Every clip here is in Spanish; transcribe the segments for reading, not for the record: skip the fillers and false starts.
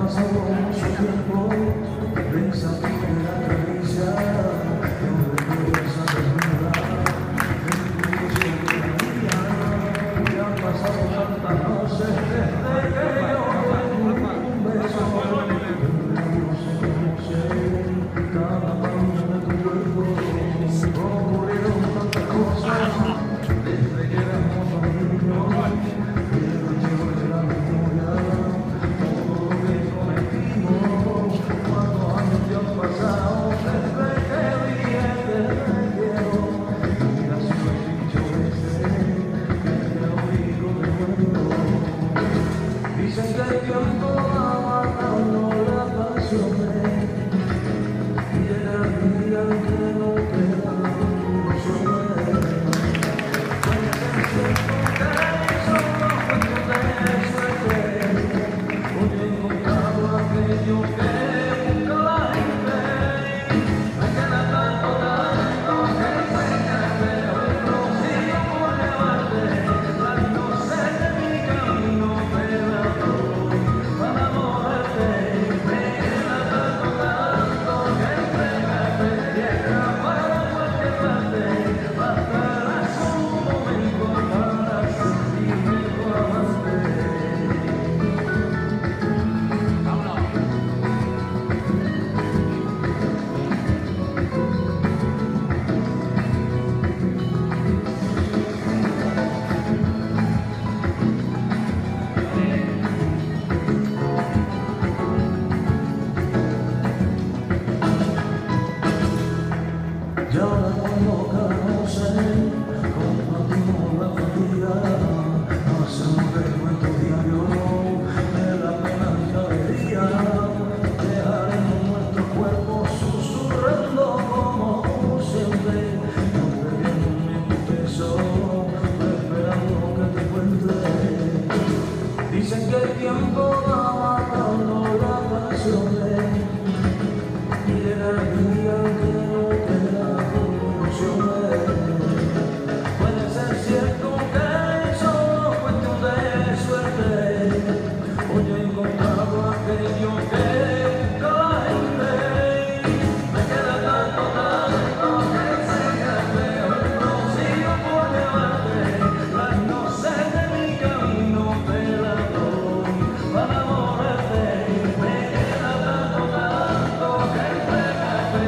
pasado mucho tiempo pensando en la caricia, no recuerdo esa ternura, ya han pasado tantas noches desde que yo tengo un beso, cada parte de tu cuerpo, ocurrieron tantas cosas desde que éramos niños, pero yo era la memoria, todo lo que cometimos, cuántos años ya han pasado desde que dije que te quiero, mira si lo he dicho veces, que te lo digo de nuevo. Dicen que el tiempo va matando la pasión, y llega el día en que no queda ilusiones. Puede ser cierto que solo cuestión de suerte, hoy he encontrado aquello que busca la gente. Me queda tanto que enseñarte, hoy prosigo por llevarte la inocencia de mi camino, pero doy para amorarte. Me queda tanto que entregarte, llega para cualquier parte, bastarás un momento para sentirme tu amante. Y ahora cuando cada noche compartimos la fatiga, hacemos recuento diario de la pena y la alegría, dejaremos nuestros cuerpos susurrando como siempre, no bebiendo ni un beso, esperando que te cuente. Dicen que el tiempo va matando las pasiones, y llega el día que no queda ilusiones. Puede ser cierto que solo cuestión de suerte, hoy he encontrado aquello que busca la gente. Me queda tanto que enseñarte, hoy prosigo por llevarte la inocencia de mi camino, te la doy para amorarte. Me queda tanto que entregarte,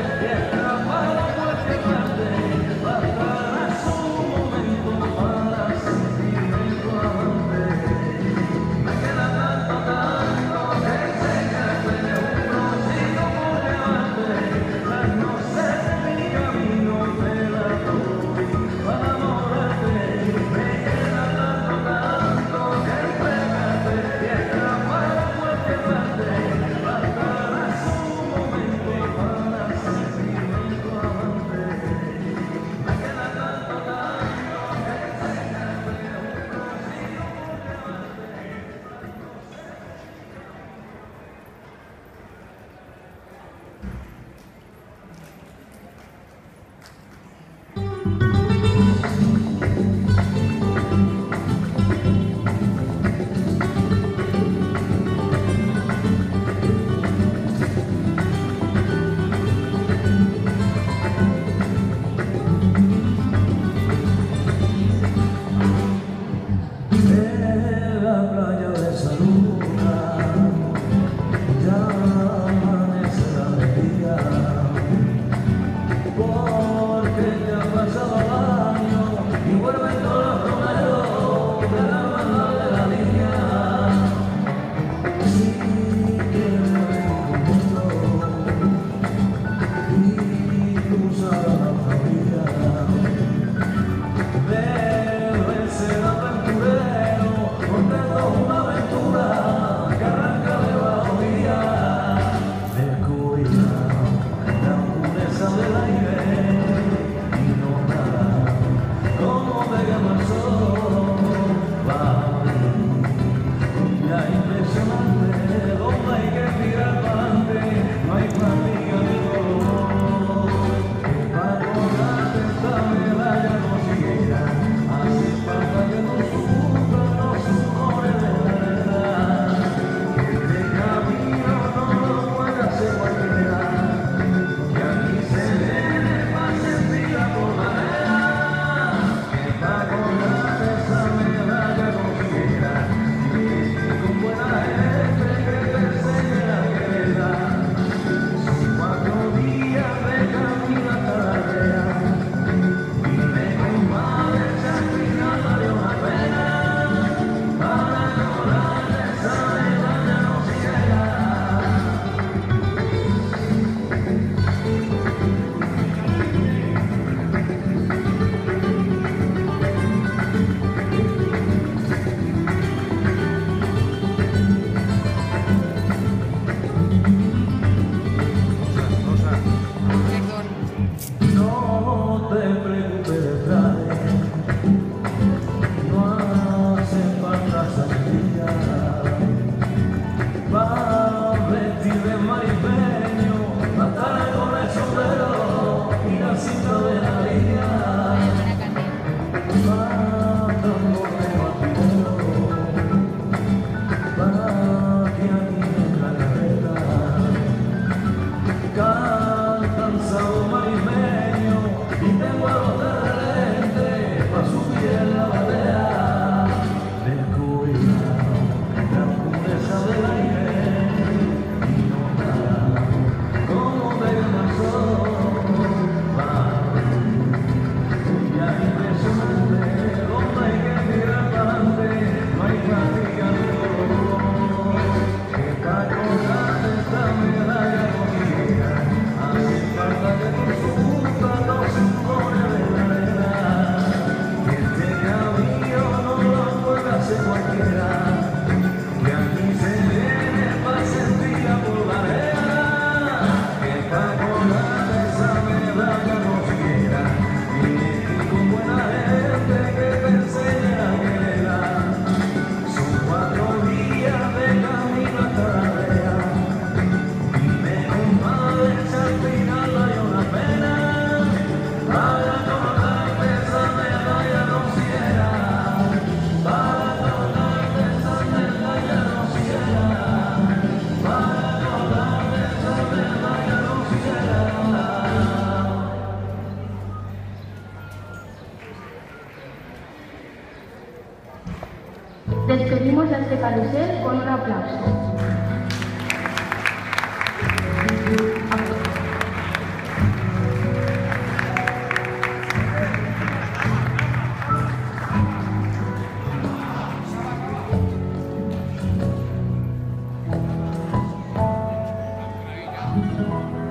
este carrusel con un aplauso.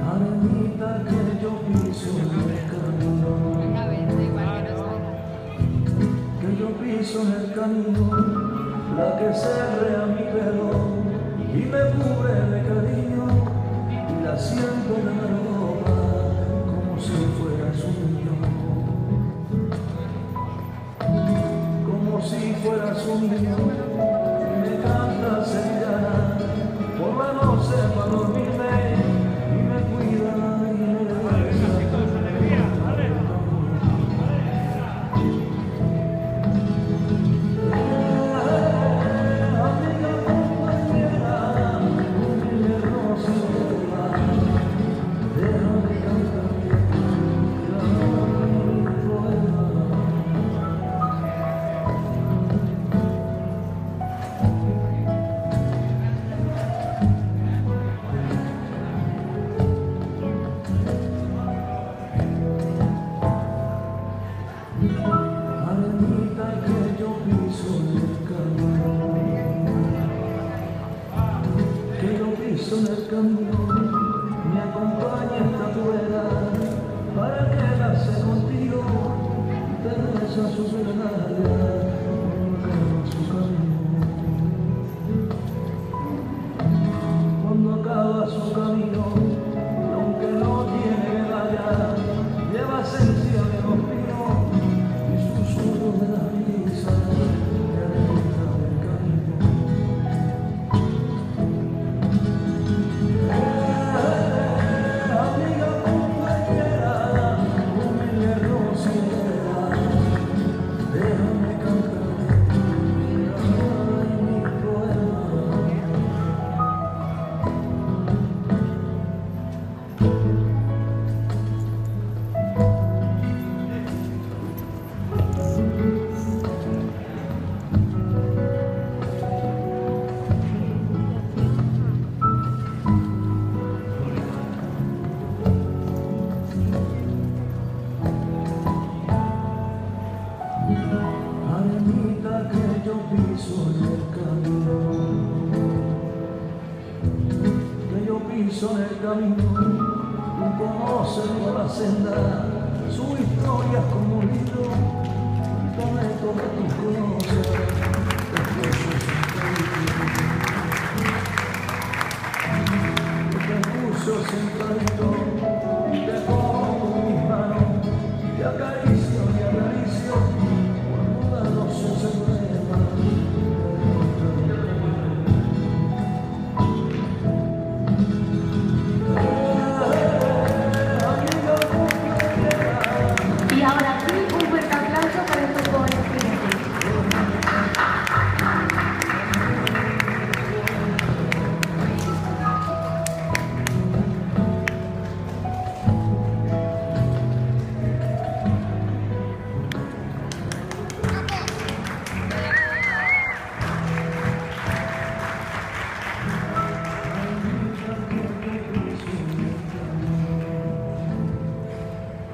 Arenita que yo piso en el camino, que yo piso en el camino, la que se a mi pelo y me cubre de cariño y la siento en la ropa como si fuera suyo, como si fuera suyo, y me canta sevillana por la noche para dormirme y me cuida y me besa. Arenita que yo piso en el camino, que yo piso en el camino, me acompaña esta tuera para quedarse contigo, te besa su verdad, cuando acaba su camino, aunque no tiene medalla, lleva esencia de los pinos y susurro de la brisa de arena del camino. Amiga compañera, humilde rociera, déjame cantar mi poema. Arenita que yo piso en el camino, que yo piso en el camino, tú conoces toda la senda, su historia es como un libro, cuéntame todas tus cosas, te puso sentadito y te cojo con mis manos, te acaricio y acaricio, cuando la noche se duerma. Y ahora sí, un fuerte aplauso para estos jóvenes clientes.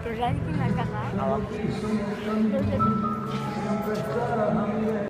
Pero ya dije una caja. Siempre estará